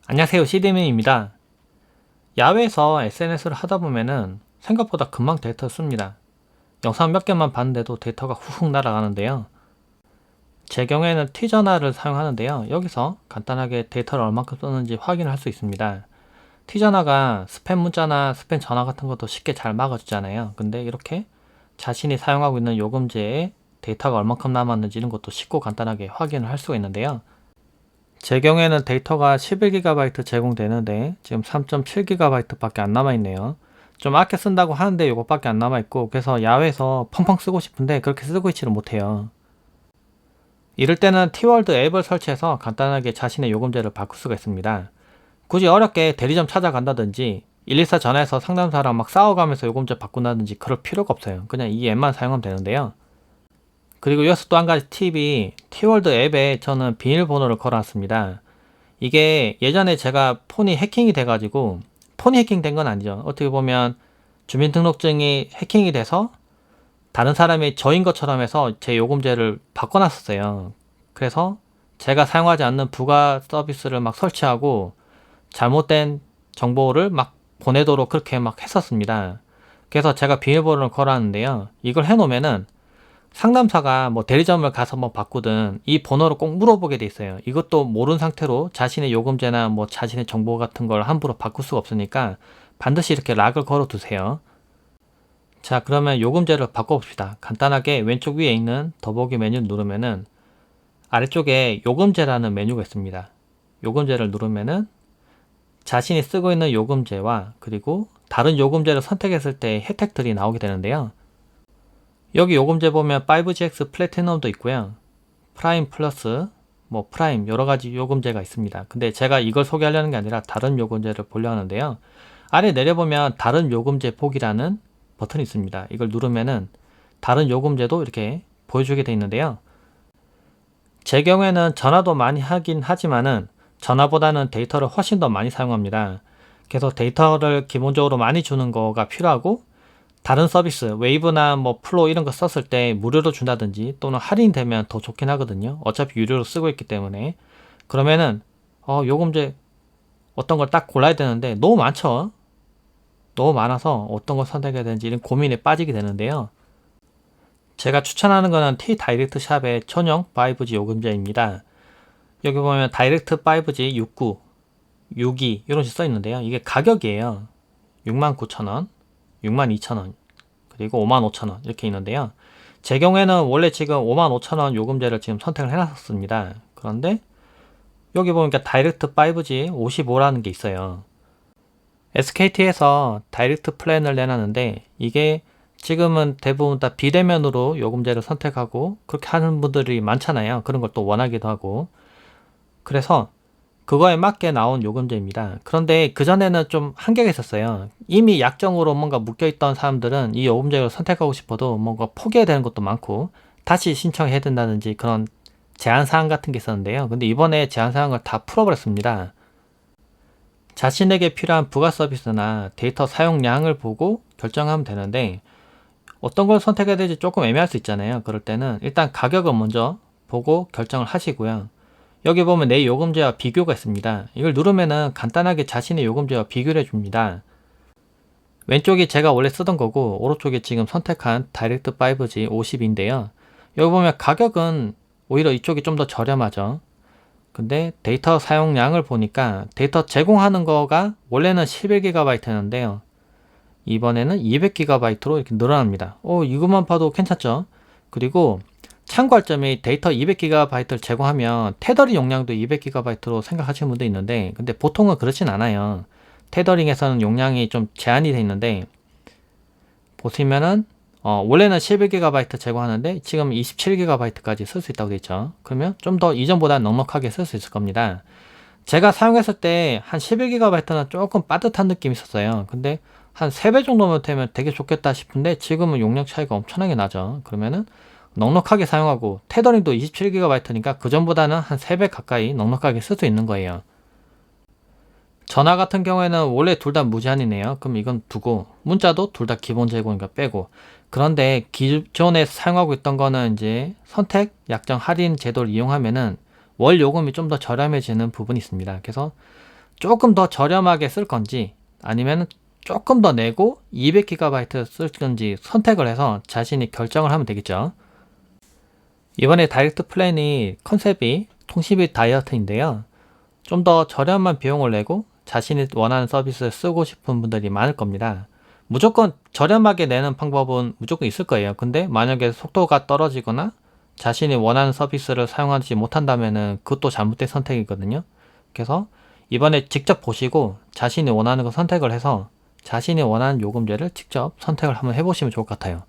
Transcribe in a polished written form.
안녕하세요, CD맨입니다. 야외에서 SNS를 하다 보면은 생각보다 금방 데이터를 씁니다. 영상 몇 개만 봤는데도 데이터가 훅훅 날아가는데요. 제 경우에는 티저나를 사용하는데요. 여기서 간단하게 데이터를 얼마큼 썼는지 확인을 할 수 있습니다. 티저나가 스팸 문자나 스팸 전화 같은 것도 쉽게 잘 막아주잖아요. 근데 이렇게 자신이 사용하고 있는 요금제에 데이터가 얼마큼 남았는지 이런 것도 쉽고 간단하게 확인을 할 수가 있는데요. 제 경우에는 데이터가 11GB 제공되는데 지금 3.7GB 밖에 안 남아있네요. 좀 아껴 쓴다고 하는데 이것밖에 안 남아있고, 그래서 야외에서 펑펑 쓰고 싶은데 그렇게 쓰고 있지를 못해요. 이럴 때는 티월드 앱을 설치해서 간단하게 자신의 요금제를 바꿀 수가 있습니다. 굳이 어렵게 대리점 찾아간다든지 124 전화해서 상담사랑 막 싸워가면서 요금제 바꾼다든지 그럴 필요가 없어요. 그냥 이 앱만 사용하면 되는데요. 그리고 여기서 또 한 가지 팁이, 티월드 앱에 저는 비밀번호를 걸어놨습니다. 이게 예전에 제가 폰이 해킹이 돼가지고, 폰이 해킹된 건 아니죠. 어떻게 보면 주민등록증이 해킹이 돼서 다른 사람이 저인 것처럼 해서 제 요금제를 바꿔놨었어요. 그래서 제가 사용하지 않는 부가 서비스를 막 설치하고 잘못된 정보를 막 보내도록 그렇게 막 했었습니다. 그래서 제가 비밀번호를 걸어놨는데요. 이걸 해놓으면은 상담사가 뭐 대리점을 가서 뭐 바꾸든 이 번호를 꼭 물어보게 돼 있어요. 이것도 모르는 상태로 자신의 요금제나 뭐 자신의 정보 같은 걸 함부로 바꿀 수가 없으니까 반드시 이렇게 락을 걸어 두세요. 자, 그러면 요금제를 바꿔봅시다. 간단하게 왼쪽 위에 있는 더보기 메뉴를 누르면은 아래쪽에 요금제라는 메뉴가 있습니다. 요금제를 누르면은 자신이 쓰고 있는 요금제와 그리고 다른 요금제를 선택했을 때 혜택들이 나오게 되는데요. 여기 요금제 보면 5GX 플래티넘도 있고요. 프라임 플러스, 뭐 프라임 여러가지 요금제가 있습니다. 근데 제가 이걸 소개하려는 게 아니라 다른 요금제를 보려 하는데요. 아래 내려보면 다른 요금제 보기라는 버튼이 있습니다. 이걸 누르면은 다른 요금제도 이렇게 보여주게 되어 있는데요. 제 경우에는 전화도 많이 하긴 하지만은 전화보다는 데이터를 훨씬 더 많이 사용합니다. 그래서 데이터를 기본적으로 많이 주는 거가 필요하고, 다른 서비스, 웨이브나 뭐 플로 이런 거 썼을 때 무료로 준다든지 또는 할인되면 더 좋긴 하거든요. 어차피 유료로 쓰고 있기 때문에. 그러면은 요금제 어떤 걸 딱 골라야 되는데 너무 많죠. 너무 많아서 어떤 걸 선택해야 되는지 이런 고민에 빠지게 되는데요. 제가 추천하는 거는 T 다이렉트 샵의 전용 5G 요금제입니다. 여기 보면 다이렉트 5G 69, 62 이런 식써 있는데요. 이게 가격이에요. 69,000원, 62,000원, 그리고 55,000원 이렇게 있는데요. 제 경우에는 원래 지금 55,000원 요금제를 지금 선택을 해놨었습니다. 그런데 여기 보니까 다이렉트 5G 55라는 게 있어요. SKT에서 다이렉트 플랜을 내놨는데 이게 지금은 대부분 다 비대면으로 요금제를 선택하고 그렇게 하는 분들이 많잖아요. 그런 걸 또 원하기도 하고. 그래서 그거에 맞게 나온 요금제입니다. 그런데 그전에는 좀 한계가 있었어요. 이미 약정으로 뭔가 묶여있던 사람들은 이 요금제를 선택하고 싶어도 뭔가 포기해야 되는 것도 많고 다시 신청해야 된다든지 그런 제한사항 같은 게 있었는데요. 근데 이번에 제한사항을 다 풀어버렸습니다. 자신에게 필요한 부가 서비스나 데이터 사용량을 보고 결정하면 되는데, 어떤 걸 선택해야 될지 조금 애매할 수 있잖아요. 그럴 때는 일단 가격을 먼저 보고 결정을 하시고요. 여기 보면 내 요금제와 비교가 있습니다. 이걸 누르면은 간단하게 자신의 요금제와 비교를 해줍니다. 왼쪽이 제가 원래 쓰던 거고 오른쪽이 지금 선택한 다이렉트 5G 50인데요. 여기 보면 가격은 오히려 이쪽이 좀 더 저렴하죠. 근데 데이터 사용량을 보니까 데이터 제공하는 거가 원래는 11GB였는데요. 이번에는 200GB로 이렇게 늘어납니다. 이것만 봐도 괜찮죠? 그리고 참고할 점이, 데이터 200GB를 제공하면 테더링 용량도 200GB로 생각하시는 분도 있는데, 근데 보통은 그렇진 않아요. 테더링에서는 용량이 좀 제한이 되어 있는데, 보시면은 원래는 11GB 제공하는데 지금 27GB까지 쓸 수 있다고 되어 있죠. 그러면 좀 더 이전보다 넉넉하게 쓸 수 있을 겁니다. 제가 사용했을 때 한 11GB는 조금 빠듯한 느낌이 있었어요. 근데 한 3배 정도면 되면 되게 좋겠다 싶은데 지금은 용량 차이가 엄청나게 나죠. 그러면은 넉넉하게 사용하고, 테더링도 27GB니까 그전보다는 한 3배 가까이 넉넉하게 쓸 수 있는 거예요. 전화 같은 경우에는 원래 둘 다 무제한이네요. 그럼 이건 두고, 문자도 둘 다 기본 제공이니까 빼고. 그런데 기존에 사용하고 있던 거는 이제 선택, 약정, 할인 제도를 이용하면은 월 요금이 좀 더 저렴해지는 부분이 있습니다. 그래서 조금 더 저렴하게 쓸 건지 아니면 조금 더 내고 200GB 쓸 건지 선택을 해서 자신이 결정을 하면 되겠죠. 이번에 다이렉트 플랜이 컨셉이 통신비 다이어트인데요. 좀 더 저렴한 비용을 내고 자신이 원하는 서비스를 쓰고 싶은 분들이 많을 겁니다. 무조건 저렴하게 내는 방법은 무조건 있을 거예요. 근데 만약에 속도가 떨어지거나 자신이 원하는 서비스를 사용하지 못한다면은 그것도 잘못된 선택이거든요. 그래서 이번에 직접 보시고 자신이 원하는 거 선택을 해서 자신이 원하는 요금제를 직접 선택을 한번 해보시면 좋을 것 같아요.